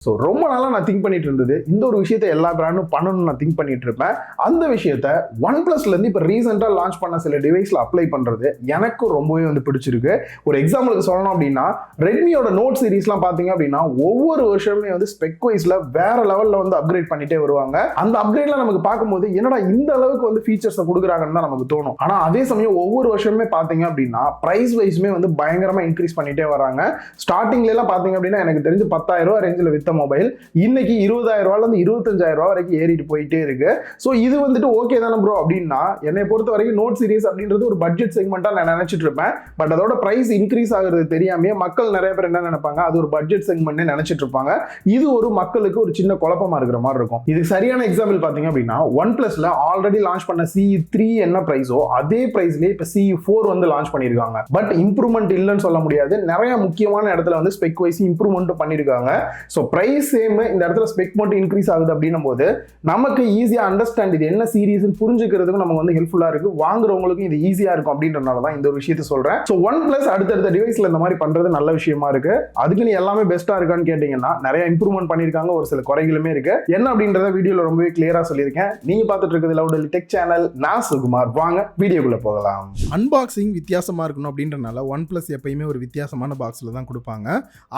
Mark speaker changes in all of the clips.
Speaker 1: So ரொம்ப நாளாக நான் திங்க் பண்ணிட்டு இருந்தது இந்த ஒரு விஷயத்தை எல்லா பிராண்டும் பண்ணணும்னு நான் திங்க் பண்ணிட்டு இருப்பேன். அந்த விஷயத்த OnePlusலேருந்து இப்போ ரீசெண்டாக லான்ச் பண்ண சில டிவைஸில் அப்ளை பண்ணுறது எனக்கும் ரொம்பவே பிடிச்சிருக்கு. ஒரு எக்ஸாம்பிளுக்கு சொல்லணும் அப்படின்னா ரெட்மியோட நோட் சீரீஸ்லாம் பார்த்தீங்க அப்படின்னா ஒவ்வொரு வருஷமே ஸ்பெக் வைஸில் வேற லெவலில் அப்கிரேட் பண்ணிட்டே வருவாங்க. அந்த அப்கிரேட்லாம் நமக்கு பார்க்கும்போது என்னடா இந்த அளவுக்கு ஃபீச்சர்ஸை கொடுக்குறாங்கன்னு தான் நமக்கு தோணும். ஆனால் அதே சமயம் ஒவ்வொரு வருஷமே பார்த்தீங்க அப்படின்னா ப்ரைஸ் வைஸுமே பயங்கரமாக இன்க்ரீஸ் பண்ணிட்டே வராங்க. ஸ்டார்டிங்லாம் பார்த்தீங்க அப்படின்னா எனக்கு தெரிஞ்சு 10,000 ரூபா ரேஞ்சில் வித்த மொபைல் இன்னைக்கு 20,000 ரூபாயிலிருந்து 25,000 ரூபாய் வரைக்கும் ஏறிட்டு போயிட்டே இருக்கு. ஸோ இது ஓகே தானே ப்ரோ அப்படின்னா என்னை பொறுத்த வரைக்கும் நோட் சீரிஸ் அப்படின்றது ஒரு பட்ஜெட் செக்மெண்டா நான் நினைச்சிட்டு இருப்பேன். பட் அதோட பிரைஸ் இன்க்ரீஸ் ஆகுறது தெரியாம மக்கள் நிறைய பேர் என்ன நினைப்பாங்க, அது ஒரு பட்ஜெட் செக்மெண்ட் நினைச்சிட்டு இருப்பாங்க. இது ஒரு மக்களுக்கு ஒரு சின்ன குழப்பமா இருக்கிற மாதிரி இருக்கும். இது சரியான எக்ஸாம்பிள் பாத்தீங்க அப்படின்னா OnePlusல ஆல்ரெடி லான்ச் பண்ண CE3 என்ன பிரைஸோ அதே பிரைஸ்லயே இப்ப CE4 லான்ச் பண்ணிருக்காங்க. பட் இம்ப்ரூவ்மெண்ட் இல்லைன்னு சொல்ல முடியாது. நிறைய முக்கியமான இடத்துல ஸ்பெக் வைஸ் இம்ப்ரூவ்மெண்ட் பண்ணிருக்காங்க. ஸோ பிரைஸ் சேம், இந்த இடத்துல ஸ்பெக் மட்டும் இன்க்ரீஸ் ஆகுது அப்படின்னும் போது நமக்கு ஈஸியா அண்டர்ஸ்டாண்ட் இது என்ன சீரிஸ் புரிஞ்சுக்கிறதுக்கு நமக்கு ஹெல்ப்ஃபுல்லா இருக்கு. வாங்குறவங்களுக்கும் இது ஈஸியா இருக்கும் அப்படின்றனால தான் இந்த ஒரு விஷயத்தை சொல்றேன். ஸோ OnePlus அடுத்தடுத்த டிவைஸ்ல இந்த மாதிரி பண்றது நல்ல விஷயமா இருக்கு. அதுக்கு நீ எல்லாமே பெஸ்டா இருக்கான்னு கேட்டீங்கன்னா நிறைய இம்ப்ரூவ்மெண்ட் பண்ணிருக்காங்க, ஒரு சில குறைகளுமே இருக்கு. என்ன அப்படின்றத வீடியோல ரொம்பவே கிளியரா சொல்லியிருக்கேன். நீங்க பார்த்துட்டு இருக்கிறது லவுடலி டெக் சேனல். நான் சுகுமார். வாங்க வீடியோக்குள்ள போகலாம்.
Speaker 2: அன்பாக்சிங் வித்தியாசமா இருக்கணும் அப்படின்றனால OnePlus எப்பயுமே ஒரு வித்தியாசமான பாக்ஸ்ல தான் கொடுப்பாங்க.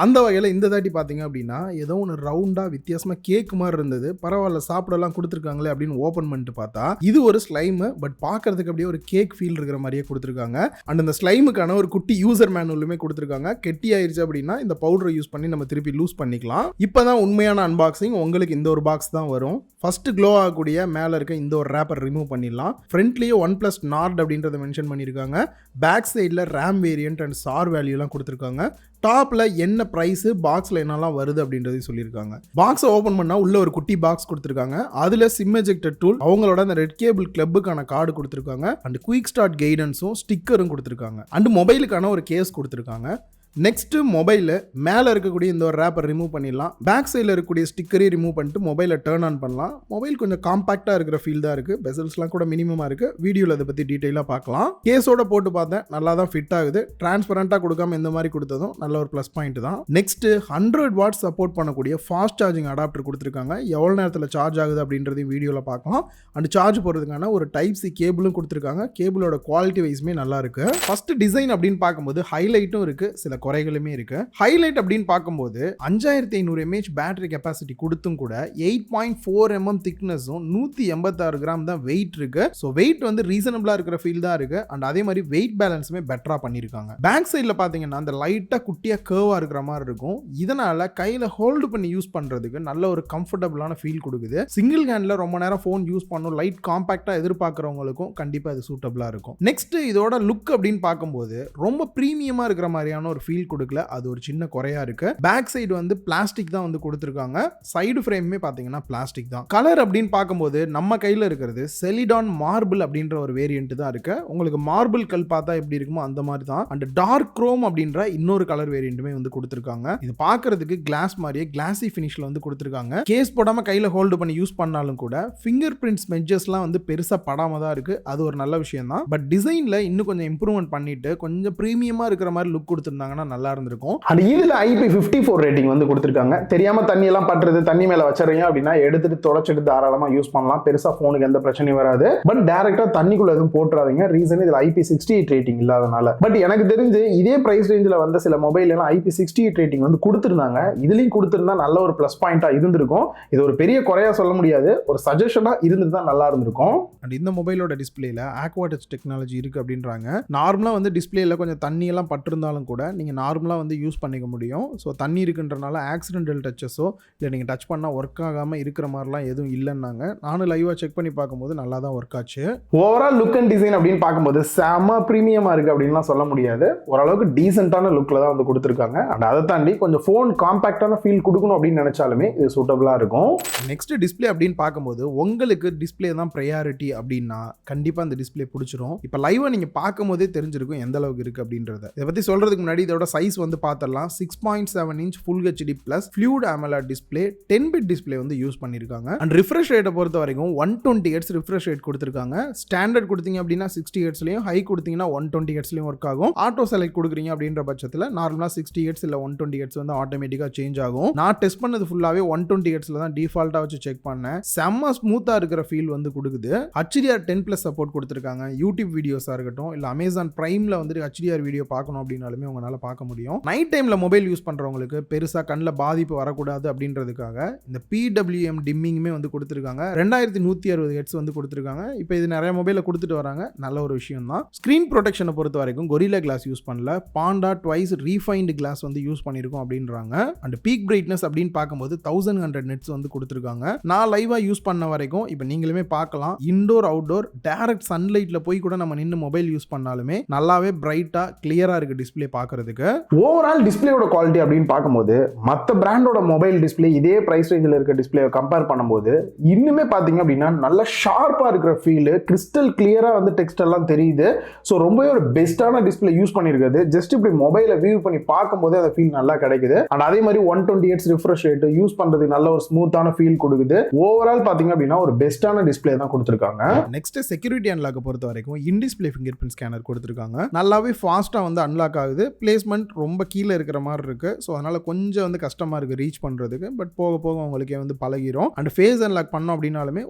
Speaker 2: அந்த வகையில் இந்த தாட்டி பார்த்தீங்க அப்படின்னா ஏதோ ஒன்று ரவுண்டா வித்தியாசமா கேக் மாதிரி இருந்தது. பரவாயில்ல சாப்பிடலாம் கொடுத்துருக்காங்களே அப்படின்னு ஓப்பன் பண்ணிட்டு பார்த்தா இது ஒரு ஸ்லைம். பட் பார்க்கறதுக்கு அப்படியே ஒரு கேக் ஃபீல் இருக்கிற மாதிரியே கொடுத்துருக்காங்க. அண்ட் அந்த ஸ்லைமுக்கான ஒரு குட்டி யூசர் மேனுவலுமே கொடுத்துருக்காங்க. கெட்டி ஆயிடுச்சு அப்படின்னா இந்த பவுடரை யூஸ் பண்ணி நம்ம திருப்பி லூஸ் பண்ணிக்கலாம். இப்போதான் உண்மையான அன்பாக்சிங். உங்களுக்கு இந்த ஒரு பாக்ஸ் தான் வரும். ஃபர்ஸ்ட் க்ளோ ஆகக்கூடிய மேலே இருக்க இந்த ஒரு ரேப்பர் ரிமூவ் பண்ணிடலாம். ஃப்ரண்ட்லேயே OnePlus Nord அப்படின்றத மென்ஷன் பண்ணியிருக்காங்க. பேக் சைடில் ரேம் வேரியன்ட் அண்ட் சார் வேல்யூலாம் கொடுத்துருக்காங்க. டாப்ல என்ன பிரைஸ், பாக்ஸ்ல என்னெல்லாம் வருது அப்படின்றதையும் சொல்லியிருக்காங்க. பாக்ஸை ஓப்பன் பண்ணா உள்ள ஒரு குட்டி பாக்ஸ் கொடுத்துருக்காங்க. அதுல சிம் எஜெக்டர் டூல், அவங்களோட அந்த ரெட் கேபிள் கிளப்புக்கான கார்டு கொடுத்துருக்காங்க. அண்ட் குயிக் ஸ்டார்ட் கைடன்ஸும் ஸ்டிக்கரும் கொடுத்துருக்காங்க. அண்ட் மொபைலுக்கான ஒரு கேஸ் கொடுத்துருக்காங்க. நெக்ஸ்ட் மொபைலில் மேலே இருக்கக்கூடிய இந்த ஒரு ரேப்பர் ரிமூவ் பண்ணிடலாம். பேக் சைடில் இருக்கக்கூடிய ஸ்டிக்கரையும் ரிமூவ் பண்ணிட்டு மொபைலை டர்ன் ஆன் பண்ணலாம். மொபைல் கொஞ்சம் காம்பாக்டாக இருக்கிற ஃபீல் தான் இருக்குது. பெசல்ஸ்லாம் கூட மினிமமாக இருக்குது. வீடியோவில் அதை பற்றி டீட்டெயிலாக பார்க்கலாம். கேஸோட போட்டு பார்த்தேன், நல்லா தான் ஃபிட் ஆகுது. டிரான்ஸ்பரண்ட்டாக கொடுக்காம இந்த மாதிரி கொடுத்ததும் நல்ல ஒரு ப்ளஸ் பாயிண்ட் தான். நெக்ஸ்ட் 100 வாட் சப்போர்ட் பண்ணக்கூடிய ஃபாஸ்ட் சார்ஜிங் அடாப்டர் கொடுத்துருக்காங்க. எவ்வளோ நேரத்தில் சார்ஜ் ஆகுது அப்படின்றதையும் வீடியோவில் பார்க்கலாம். அண்ட் சார்ஜ் போடுறதுக்கான ஒரு Type-C கேபிளும் கொடுத்துருக்காங்க. கேபிளோட குவாலிட்டி வைஸ்மே நல்லா இருக்கு. ஃபர்ஸ்ட் டிசைன் அப்படின்னு பார்க்கும்போது ஹைலைட்டும் இருக்கு, சில குறைகளுமே இருக்கு. ஹைலைட் அப்படின்னு பார்க்கும்போது 5500 mAh பேட்டரி கெபாசிட்டி கொடுத்தும் கூட 8.4 mm திக்னஸும் 186 கிராம் தான் வெயிட் இருக்கு. ஸோ வெயிட் ரீசனபிளா இருக்கிற ஃபீல் தான் இருக்கு. அண்ட் அதே மாதிரி வெயிட் பேலன்ஸுமே பெட்டரா பண்ணியிருக்காங்க. பேக் சைடில் பார்த்தீங்கன்னா அந்த லைட்டா குட்டியா கர்வா இருக்கிற மாதிரி இருக்கும். இதனால கையில ஹோல்டு பண்ணி யூஸ் பண்றதுக்கு நல்ல ஒரு கம்ஃபர்டபுளான ஃபீல் கொடுக்குது. சிங்கிள் ஹேண்ட்ல ரொம்ப நேரம் ஃபோன் யூஸ் பண்ணும், லைட் காம்பாக்டா எதிர்பார்க்குறவங்களுக்கும் கண்டிப்பா இது சூட்டபிளா இருக்கும். நெக்ஸ்ட் இதோட லுக் அப்படின்னு பார்க்கும்போது ரொம்ப பிரீமியமா இருக்கிற மாதிரியான ஒரு ஃபீல் கொடுக்கல. அது ஒரு சின்ன குறையா இருக்கு. பேக் சைடு பிளாஸ்டிக் தான் கொடுத்திருக்காங்க. சைடு ஃப்ரேமே பாத்தீங்கன்னா பிளாஸ்டிக் தான். கலர் அப்படின்னு பார்க்கும்போது நம்ம கையில இருக்கிறது செலிடான் மார்பிள் அப்படின்ற ஒரு வேரியன்ட் தான் இருக்கு. உங்களுக்கு மார்பிள் கல் பார்த்தா எப்படி இருக்குமோ அந்த மாதிரி தான். அண்ட் டார்க் குரோம் அப்படின்ற இன்னொரு கலர் வேரியன்ட்டுமே கொடுத்திருக்காங்க. இது பார்க்கிறதுக்கு கிளாஸ் மாதிரியே கிளாசி ஃபினிஷ்ல கொடுத்திருக்காங்க. கேஸ் போடாம கையில ஹோல்டு பண்ணி யூஸ் பண்ணாலும் கூட ஃபிங்கர் பிரிண்ட் ஸ்மெட்ஜஸ்லாம் பெருசா படாம தான் இருக்கு. அது ஒரு நல்ல விஷயம் தான். பட் டிசைன்ல இன்னும் கொஞ்சம் இம்ப்ரூவ்மெண்ட் பண்ணிட்டு கொஞ்சம் பிரீமியமா இருக்கிற மாதிரி லுக் கொடுத்திருந்தாங்கன்னா நல்லா இருந்திருக்கும்.
Speaker 1: அது இதுல IP54 ரேட்டிங் கொடுத்திருக்காங்க. தெரியாம தண்ணி எல்லாம் பட்டுறது, தண்ணி மேல வச்சறீங்க அப்படின்னா எடுத்துட்டு தொடச்சிட்டு தாராளமா யூஸ் பண்ணலாம். பெருசா போனுக்கு எந்த பிரச்சனையும் வராது. பட் டைரக்டா தண்ணிக்குள்ள எதுவும் போட்டுறாதீங்க. ரீசன் இதுல IP68 ரேட்டிங் இல்லாதனால. பட் எனக்கு தெரிஞ்சு இதே பிரைஸ் ரேஞ்சில் வந்த சில மொபைல் எல்லாம் IP68 ரேட்டிங் கொடுத்திருந்தாங்க. இதுலயும் கொடுத்திருந்தா நல்ல ஒரு பிளஸ் பாயிண்டா இருந்திருக்கும். இது ஒரு பெரிய குறையா சொல்ல முடியாது, ஒரு சஜஷனா இருந்துட்டு தான் நல்லா இருந்திருக்கும்.
Speaker 2: அண்ட் இந்த மொபைலோட டிஸ்பிளேல Aqua Touch டெக்னாலஜி இருக்கு அப்படின்றாங்க. நார்மலா டிஸ்பிளேல கொஞ்சம் தண்ணி எல்லாம் பட்டிருந்தாலும் கூட நீங்க நார்மலா யூஸ் பண்ணிக்க முடியும். ஸோ தண்ணி இருக்குன்றனால ஆக்சிடென்டல் டச்சஸோ இல்லை நீங்கள் டச் பண்ணால் ஒர்க் ஆகாமல் இருக்கிற மாதிரிலாம் எதுவும் இல்லைன்னாங்க. நானும் லைவாக செக் பண்ணி பார்க்கும்போது நல்லா தான் ஒர்க் ஆச்சு.
Speaker 1: ஓவரால் லுக் அண்ட் டிசைன் அப்படின்னு பார்க்கும்போது செம ப்ரீமியமாக இருக்குது அப்படின்லாம் சொல்ல முடியாது. ஓரளவுக்கு டீசென்டான லுக்கில் தான் கொடுத்துருக்காங்க. அண்ட் அதை தாண்டி கொஞ்சம் ஃபோன் காம்பாக்டான ஃபீல் கொடுக்கணும் அப்படின்னு நினச்சாலுமே இது சூட்டபிளாக இருக்கும்.
Speaker 2: நெக்ஸ்ட் டிஸ்பிளே அப்படின்னு பார்க்கும்போது உங்களுக்கு டிஸ்பிளே தான் ப்ரையாரிட்டி அப்படின்னா கண்டிப்பாக அந்த டிஸ்பிளே பிடிச்சிரும். இப்போ லைவாக நீங்கள் பார்க்கும் போதே தெரிஞ்சிருக்கும் எந்த அளவுக்கு இருக்குது அப்படின்றத. இதை பற்றி சொல்கிறதுக்கு முன்னாடி இதோட இதோட சைஸ் வந்து பார்த்துடலாம். 6.7 inch full HD plus fluid AMOLED display, 10 bit display வந்து யூஸ் பண்ணியிருக்காங்க. அண்ட் ரிஃப்ரெஷ் ரேட்டை பொறுத்த வரைக்கும் 120 ஹெர்ட்ஸ் ரிஃப்ரெஷ் ரேட் கொடுத்துருக்காங்க. ஸ்டாண்டர்ட் கொடுத்தீங்க அப்படின்னா 60 ஹெர்ட்ஸ்லையும், ஹை கொடுத்தீங்கன்னா 120 ஹெர்ட்ஸ்லையும் ஒர்க் ஆகும். ஆட்டோ செலக்ட் கொடுக்குறீங்க அப்படின்ற பட்சத்தில் நார்மலாக 60 ஹெர்ட்ஸ் இல்லை 120 ஹெர்ட்ஸ் வந்து ஆட்டோமேட்டிக்காக சேஞ்ச் ஆகும். நான் டெஸ்ட் பண்ணது ஃபுல்லாகவே 120 ஹெர்ட்ஸில் தான் டிஃபால்ட்டாக வச்சு செக் பண்ணேன். செம்ம ஸ்மூத்தாக இருக்கிற ஃபீல் வந்து கொடுக்குது. HDR10+ சப்போர்ட் கொடுத்துருக்காங்க. யூடியூப் வீடியோஸாக இருக்கட்டும், இல்லை அமேசான் பிரைமில் வந்துட்டு HDR வீடியோ பார்க்கணும் அப்படின்னாலுமே உங்களால் பார்க்க முடியும். நைட் டைமில் மொபைல் யூஸ் பண்ணுறவங்களுக்கு பெருசாக கண்ணில் பாதிப்பு வரக்கூடாது அப்படின்றதுக்காக இந்த PWM டிம்மிங்குமே வந்து கொடுத்துருக்காங்க. 2160 ஹெர்ட்ஸ் வந்து கொடுத்துருக்காங்க. இப்போ இது நிறைய மொபைலில் கொடுத்துட்டு வராங்க. நல்ல ஒரு விஷயம் தான். ஸ்க்ரீன் ப்ரொடெக்ஷனை பொறுத்த வரைக்கும் கொரில்லா கிளாஸ் யூஸ் பண்ணல, பாண்டா ட்வைஸ் ரீஃபைன்டு கிளாஸ் வந்து யூஸ் பண்ணியிருக்கோம் அப்படின்றாங்க. அண்ட் பீக் பிரைட்னஸ் அப்படின்னு பார்க்கும்போது 1100 நிட்ஸ் வந்து கொடுத்துருக்காங்க. நான் லைவாக யூஸ் பண்ண வரைக்கும் இப்போ நீங்களுமே பார்க்கலாம், இன்டோர் அவுட்டோர் டைரக்ட் சன்லைட்டில் போய் கூட நம்ம நின்று மொபைல் யூஸ் பண்ணாலுமே நல்லாவே பிரைட்டாக கிளியராக இருக்குது டிஸ்பிளே பார்க்கறதுக்கு.
Speaker 1: ஓவரால் டிஸ்பிளேயோட குவாலிட்டி அப்படின்னு பார்க்கும்போது மற்ற பிராண்டோட மொபைல் டிஸ்பிளே இதே பிரைஸ் ரேஞ்சில் இருக்க டிஸ்பிளே கம்பேர் பண்ணும்போது இன்னுமே பார்த்தீங்க அப்படின்னா நல்ல ஷார்ப்பாக இருக்கிற ஃபீல், கிறிஸ்டல் கிளியராக வந்து டெக்ஸ்ட் எல்லாம் தெரியுது. ஸோ ரொம்பவே ஒரு பெஸ்ட்டான டிஸ்பிளே யூஸ் பண்ணியிருக்காது. ஜஸ்ட் இப்படி மொபைலை வியூ பண்ணி பார்க்கும்போது அந்த ஃபீல் நல்லா கிடைக்குது. அண்ட் அதே மாதிரி 120 ஹெர்ட்ஸ் ரிஃப்ரெஷ் ரேட் யூஸ் பண்ணுறதுக்கு நல்ல ஒரு ஸ்மூத்தான ஃபீல் கொடுக்குது. ஓவரால் பார்த்தீங்க அப்படின்னா ஒரு பெஸ்ட்டான டிஸ்பிளே தான் கொடுத்துருக்காங்க.
Speaker 2: நெக்ஸ்ட் செக்யூரிட்டி அன்லாக்கை பொறுத்த வரைக்கும் in display finger print scanner கொடுத்துருக்காங்க. நல்லாவே ஃபாஸ்ட்டாக வந்து அன்லாக் ஆகுது. பிளேஸ்மெண்ட் ரொம்ப கீழே இருக்கிற மாதிரி இருக்கு. ஸோ அதனால கொஞ்சம் வந்து கஷ்டமா இருக்கு ரீச் பண்றதுக்கு. பட் போக போக உங்களுக்கே வந்து பழகிரும். அண்ட் ஃபேஸ் அன்லாக் பண்ணோம் அப்படின்னாலுமே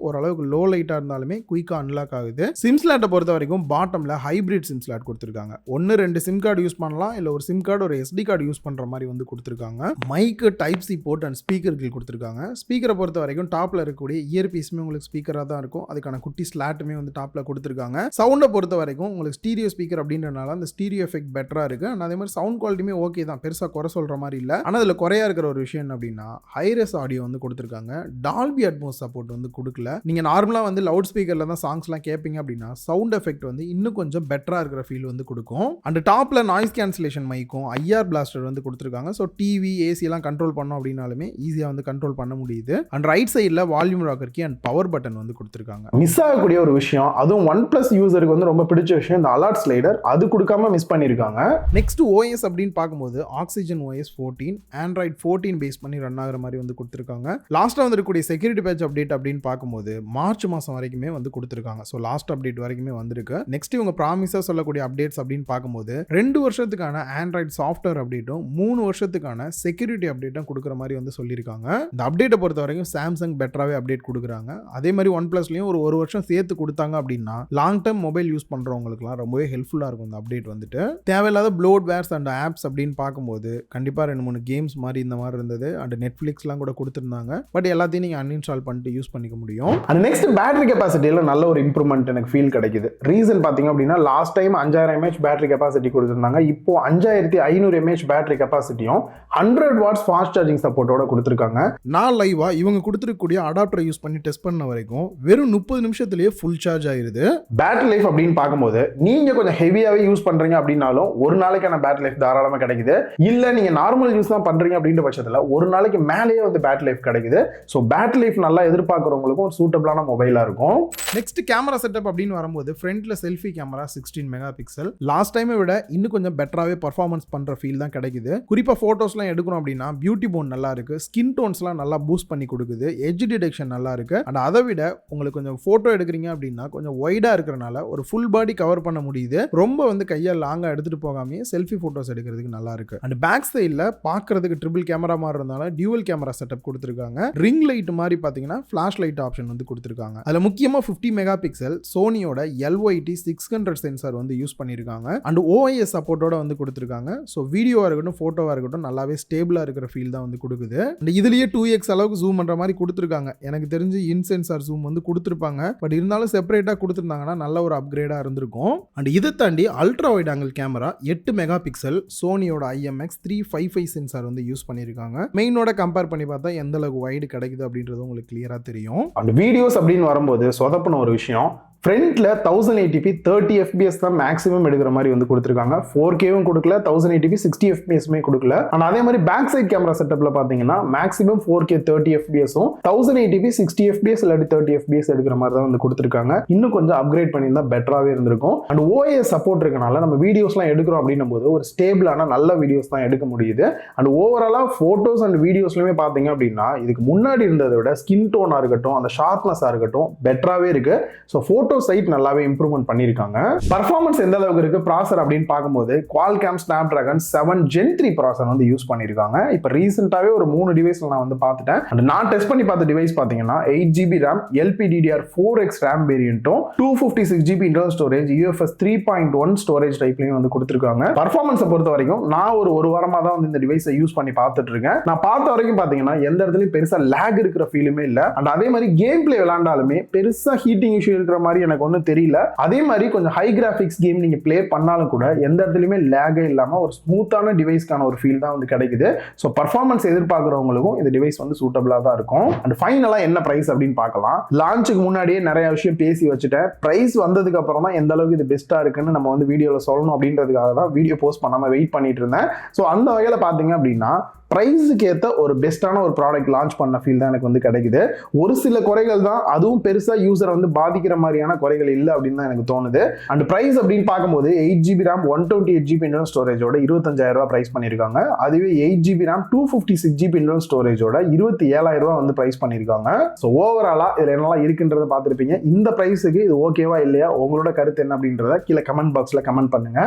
Speaker 2: ஓரளவுக்கு லோ லைட்டா இருந்தாலுமே குயிக்கா அன்லாக் ஆகுது. சிம் ஸ்லாட்டை பொறுத்த வரைக்கும் பாட்டம்ல ஹைபிரிட் சிம் ஸ்லாட் கொடுத்துருக்காங்க. 1-2 சிம் கார்டு யூஸ் பண்ணலாம், இல்ல ஒரு சிம் கார்டு ஒரு SD கார்டு யூஸ் பண்ற மாதிரி வந்து கொடுத்துருக்காங்க. மைக்கு type C port and speaker கில் கொடுத்துருக்காங்க. ஸ்பீக்கரை பொறுத்த வரைக்கும் டாப்ல இருக்கக்கூடிய இயர் பீஸுமே உங்களுக்கு ஸ்பீக்கரா தான் இருக்கும். அதுக்கான குட்டி ஸ்லாட்டுமே வந்து டாப்ல கொடுத்துருக்காங்க. சவுண்டை பொறுத்த வரைக்கும் உங்களுக்கு ஸ்டீரியோ ஸ்பீக்கர் அப்படின்றனால அந்த ஸ்டீரியோ எஃபெக்ட் பெட்டரா இருக்கு. அண்ட் அதே மாதிரி சவுண்ட் குவாலிட்டியுமே ஓகே தான், பெருசா குறை சொல்ற மாதிரி இல்ல. ஆனா அதுல குறையா இருக்கிற ஒரு விஷயம் என்ன அப்படின்னா ஹைரஸ் ஆடியோ வந்து கொடுத்துருக்காங்க. டால்பி அட்மோஸ் சப்போர்ட் வந்து கொடுக்கல. நீங்க நார்மலா வந்து லவுட் ஸ்பீக்கர்ல தான் சாங்ஸ்லாம் கேட்பீங்க அப்படின்னா சவுண்ட் எஃபெக்ட் வந்து இன்னும் கொஞ்சம் பெட்டரா இருக்கிற ஃபீல் வந்து கொடுக்கும். அண்ட் டாப்ல நாய்ஸ் கேன்சலேஷன் மைக்கும் IR பிளாஸ்டர் வந்து கொடுத்துருக்காங்க. ஸோ டிவி ஏசி எல்லாம் கண்ட்ரோல் பண்ணோம் அப்படின்னாலுமே ஈஸியா வந்து கண்ட்ரோல் பண்ண முடியுது. அண்ட் ரைட் சைடில் volume rocker key and power button வந்து கொடுத்துருக்காங்க.
Speaker 1: மிஸ் ஆகக்கூடிய ஒரு விஷயம், அதுவும் OnePlus யூசருக்கு வந்து ரொம்ப பிடிச்ச விஷயம் இந்த அலர்ட் ஸ்லைடர். அது கொடுக்காம மிஸ் பண்ணிருக்காங்க.
Speaker 2: நெக்ஸ்ட் OS அப்படின்னு பார்க்கும்போது ஆக்சிஜன் OS 14 Android 14 பேஸ் பண்ணி ரன் ஆகிற மாதிரி வந்து கொடுத்துருக்காங்க. லாஸ்ட்டாக வந்துருக்கக்கூடிய செக்யூரிட்டி பேட்ச் அப்டேட் அப்படின்னு பார்க்கும்போது மார்ச் மாதம் வரைக்குமே வந்து கொடுத்துருக்காங்க. ஸோ லாஸ்ட் அப்டேட் வரைக்குமே வந்திருக்கு. நெக்ஸ்ட் இவங்க ப்ராமிஸாக சொல்லக்கூடிய அப்டேட்ஸ் அப்படின்னு பார்க்கும்போது 2 வருஷத்துக்கான ஆண்ட்ராய்டு சாஃப்ட்வேர் அப்டேட்டும் 3 வருஷத்துக்கான செக்யூரிட்டி அப்டேட்டும் கொடுக்குற மாதிரி வந்து சொல்லியிருக்காங்க. இந்த அப்டேட்டை பொறுத்த வரைக்கும் சாம்சங் பெட்டராகவே அப்டேட் கொடுக்குறாங்க. அதே மாதிரி OnePlusலையும் ஒரு வருஷம் சேர்த்து கொடுத்தாங்க அப்படின்னா லாங் டர்ம் மொபைல் யூஸ் பண்ணுறவங்களுக்குலாம் ரொம்பவே ஹெல்ப்ஃபுல்லாக இருக்கும் இந்த அப்டேட் வந்துட்டு. தேவையில்லாத ப்ளோட்வேர்ஸ் அண்ட் ஆப்ஸ் அப்படின்னு பார்க்கும்போது கண்டிப்பாக 2-3 கேம்ஸ் மாதிரி இந்த மாதிரி இருந்தது. அண்ட் நெட்ஃப்ளிக்ஸ்லாம் கூட கொடுத்துருந்தாங்க. பட் எல்லாத்தையும் நீங்கள் அன்இன்ஸ்டால் பண்ணிட்டு யூஸ் பண்ணிக்க முடியும்.
Speaker 1: அண்ட் நெக்ஸ்ட் பேட்டரி கெப்பாசிட்டியில் நல்ல ஒரு இம்ப்ரூவ்மெண்ட் எனக்கு ஃபீல் கிடைக்குது. ரீசன் பார்த்தீங்க அப்படின்னா last time 5000 mAh battery capacity கொடுத்துருந்தாங்க. இப்போ 5500 mAh பேட்டரி கெப்பாசிட்டியும் 100 வாட்ஸ் ஃபாஸ்ட் சார்ஜிங் சப்போர்ட்டோட கொடுத்துருக்காங்க.
Speaker 2: நான் லைவா இவங்க கொடுத்துருக்கக்கூடிய அடாப்டரை யூஸ் பண்ணி டெஸ்ட் பண்ண வரைக்கும் வெறும் 30 நிமிஷத்துலேயே ஃபுல் சார்ஜ் ஆயிருது.
Speaker 1: பேட்டரி லைஃப் அப்படின்னு பார்க்கும்போது நீங்க கொஞ்சம் ஹெவியாவே யூஸ் பண்றீங்க அப்படின்னாலும் ஒரு நாளைக்கான பேட்டரி லைஃப் தாராளமாக கிடைக்குது. இல்ல நீங்க நார்மல் யூஸ் தான் பண்றீங்க அப்படின்ற பட்சத்தில் ஒரு நாளைக்கு மேலேயே வந்து பேட்டரி லைஃப் கிடைக்குது. ஸோ பேட்டரி லைஃப் நல்லா எதிர்பார்க்குறவங்களுக்கும் ஒரு சூட்டபிளான மொபைலா இருக்கும்.
Speaker 2: நெக்ஸ்ட் கேமரா செட்டப் அப்படின்னு வரும்போது ஃப்ரண்ட்ல selfie camera 16 mega pixel last டைமை விட இன்னும் கொஞ்சம் பெட்டராகவே பர்ஃபார்மன்ஸ் பண்ற ஃபீல் தான் கிடைக்குது. குறிப்பாக ஃபோட்டோஸ்லாம் எடுக்கணும் அப்படின்னா பியூட்டி போன் நல்லா இருக்கு, ஸ்கின் டோன்ஸ்லாம் நல்லா பூஸ்ட் பண்ணி கொடுக்குது, எட்ஜ் டிடெக்ஷன் நல்லா இருக்கு. அண்ட் அதை விட உங்களுக்கு கொஞ்சம் ஃபோட்டோ எடுக்கிறீங்க அப்படின்னா கொஞ்சம் ஒய்டா இருக்கிறனால ஒரு ஃபுல் பாடி கவர் பண்ண முடியுது. ரொம்ப வந்து கையை லாங்கா எடுத்துட்டு போகாமே செல்ஃபி போட்டோஸ் எடுக்கிறதுக்கு நல்லா இருக்கு. அண்ட் பேக் சைடில் பார்க்கறதுக்கு ட்ரிபிள் கேமரா மாதிரி இருந்தாலும் டியூவல் கேமரா செட்டப் கொடுத்துருக்காங்க. ரிங் லைட் மாதிரி பார்த்தீங்கன்னா ஃபிளாஷ் லைட் ஆப்ஷன் வந்து கொடுத்துருக்காங்க. அதில் முக்கியமாக 50 மெகா பிக்சல் சோனியோட LYT 600 சென்சார் வந்து யூஸ் பண்ணியிருக்காங்க. அண்ட் OIS சப்போர்ட்டோட வந்து கொடுத்துருக்காங்க. ஸோ வீடியோவாக இருக்கட்டும் ஃபோட்டோவாக இருக்கட்டும் நல்லாவே ஸ்டேபிளாக இருக்கிற ஃபீல் தான் வந்து கொடுக்குது. அண்ட் இதுலேயே 2x அளவுக்கு ஜூம் பண்ணுற மாதிரி கொடுத்துருக்காங்க. எனக்கு தெரிஞ்சு இன் சென்சார் ஜூம் வந்து கொடுத்துருப்பாங்க. பட் இருந்தாலும் செப்பரேட்டாக கொடுத்துருந்தாங்கன்னா நல்ல ஒரு அப்கிரேடாக இருந்திருக்கும். அண்ட் இதை தாண்டி ultra wide angle camera 8 mega pixel சோனியோட IMX 355 சென்சார் வந்து யூஸ் பண்ணியிருக்காங்க. மெயினோட கம்பேர் பண்ணி பார்த்தா எந்த அளவுக்கு வைடு கிடைக்குது அப்படின்றது உங்களுக்கு கிளியரா தெரியும்.
Speaker 1: அந்த வீடியோஸ் அப்படின்னு வரும்போது சொதப்பின ஒரு விஷயம் ஃப்ரண்ட்ல 1080p 30 fps தான் மேக்ஸிமம் எடுக்கிற மாதிரி வந்து கொடுத்துருக்காங்க. 4K-வும் கொடுக்கல, 1080p 60 fps-மே கொடுக்கல. அண்ட் அதே மாதிரி பேக் சைட் கேமரா செட்டப்ல பாத்தீங்கன்னா மேக்ஸிமம் 4K 30 fps-ம் 1080p 60 fps இல்லாட்டி 30 fps எடுக்கிற மாதிரி தான் வந்து கொடுத்துருக்காங்க. இன்னும் கொஞ்சம் அப்கிரேட் பண்ணியிருந்தா பெட்டராகவே இருந்திருக்கும். அண்ட் OIS சப்போர்ட் இருக்கனால நம்ம வீடியோஸ்லாம் எடுக்கிறோம் அப்படின்னும் போது ஒரு ஸ்டேபிளான நல்ல வீடியோஸ் தான் எடுக்க முடியுது. அண்ட் ஓவராலா போட்டோஸ் அண்ட் வீடியோஸ்லயுமே பாத்தீங்க அப்படின்னா இதுக்கு முன்னாடி இருந்ததை விட ஸ்கின் டோனா இருக்கட்டும், அந்த ஷார்ப்னஸா இருக்கட்டும் பெட்டராகவே இருக்கு. ஸோ போட்டோ சைட் நல்லாவே இம்ப்ரூவ்மெண்ட் பண்ணியிருக்காங்க. பர்ஃபார்மன்ஸ் எந்த அளவுக்கு இருக்கு ப்ராசர் அப்படின்னு பார்க்கும்போது Qualcomm Snapdragon 7 Gen 3 ப்ராசர் வந்து யூஸ் பண்ணியிருக்காங்க. இப்போ ரீசெண்டாவே ஒரு 3 டிவைஸ்ல நான் வந்து பார்த்துட்டேன். அண்ட் நான் டெஸ்ட் பண்ணி பார்த்த டிவைஸ் பார்த்தீங்கன்னா 8GB RAM LPDDR4X RAM வேரியண்ட்டும் 256GB internal storage UFS 3.1 storage டைப்லையும் வந்து கொடுத்துருக்காங்க. பர்ஃபார்மன்ஸை பொறுத்த வரைக்கும் நான் ஒரு வாரமா தான் வந்து இந்த டிவைஸை யூஸ் பண்ணி பார்த்துட்டு இருக்கேன். நான் பார்த்த வரைக்கும் பார்த்தீங்கன்னா எந்த இடத்துலையும் பெருசா லேக் இருக்கிற ஃபீலுமே இல்லை. அண்ட் அதே மாதிரி கேம் பிளே விளையாண்டாலுமே பெருசா ஹீட்டிங் இஷ்யூ இருக்கிற மாதிரி எனக்கு ஒன்றும் தெரியல. அதே மாதிரி கொஞ்சம் ஹை கிராபிக்ஸ் கேம் நீங்க பிளே பண்ணாலும் கூட எந்த இடத்துலையுமே லேகே இல்லாம ஒரு ஸ்மூத்தான டிவைஸ்க்கான ஒரு ஃபீல் தான் வந்து கிடைக்குது. ஸோ பர்ஃபார்மன்ஸ் எதிர்பார்க்குறவங்களுக்கும் இந்த டிவைஸ் வந்து சூட்டபிளா தான் இருக்கும். அண்ட் ஃபைனலா என்ன பிரைஸ் அப்படின்னு பார்க்கலாம். லான்ச்சுக்கு முன்னாடியே நிறைய விஷயம் பேசி வச்சுட்டேன். பிரைஸ் வந்ததுக்கு அப்புறம் தான் எந்த அளவுக்கு இது பெஸ்டா இருக்குன்னு நம்ம வந்து வீடியோல சொல்லணும் அப்படின்றதுக்காக தான் வீடியோ போஸ்ட் பண்ணாம வெயிட் பண்ணிட்டு இருந்தேன். ஸோ அந்த வகையில பாத்தீங்க அப்படின்னா பிரைஸுக்கு ஏற்ற ஒரு பெஸ்ட்டான ஒரு ப்ராடக்ட் லான்ச் பண்ண ஃபீல் தான் எனக்கு வந்து கிடைக்குது. ஒரு சில குறைகள் தான், அதுவும் பெருசா யூசரை வந்து பாதிக்கிற மாதிரியான குறைகள் இல்லை அப்படின்னு தான் எனக்கு தோணுது. அண்ட் பிரைஸ் அப்படின்னு பார்க்கும்போது 8GB RAM 128GB இன்டர்னல் ஸ்டோரேஜோட 25,000 ரூபாய் பிரைஸ் பண்ணியிருக்காங்க. அதுவே 8GB RAM 256GB இன்டர்னல் ஸ்டோரேஜோட 27,000 ரூபாய் வந்து பிரைஸ் பண்ணியிருக்காங்க. ஸோ ஓவராலா இதுல என்னெல்லாம் இருக்குன்றத பார்த்துருப்பீங்க. இந்த பிரைஸுக்கு இது ஓகேவா இல்லையா, உங்களோட கருத்து என்ன அப்படின்றத கீழே கமெண்ட் பாக்ஸ்ல கமெண்ட் பண்ணுங்க.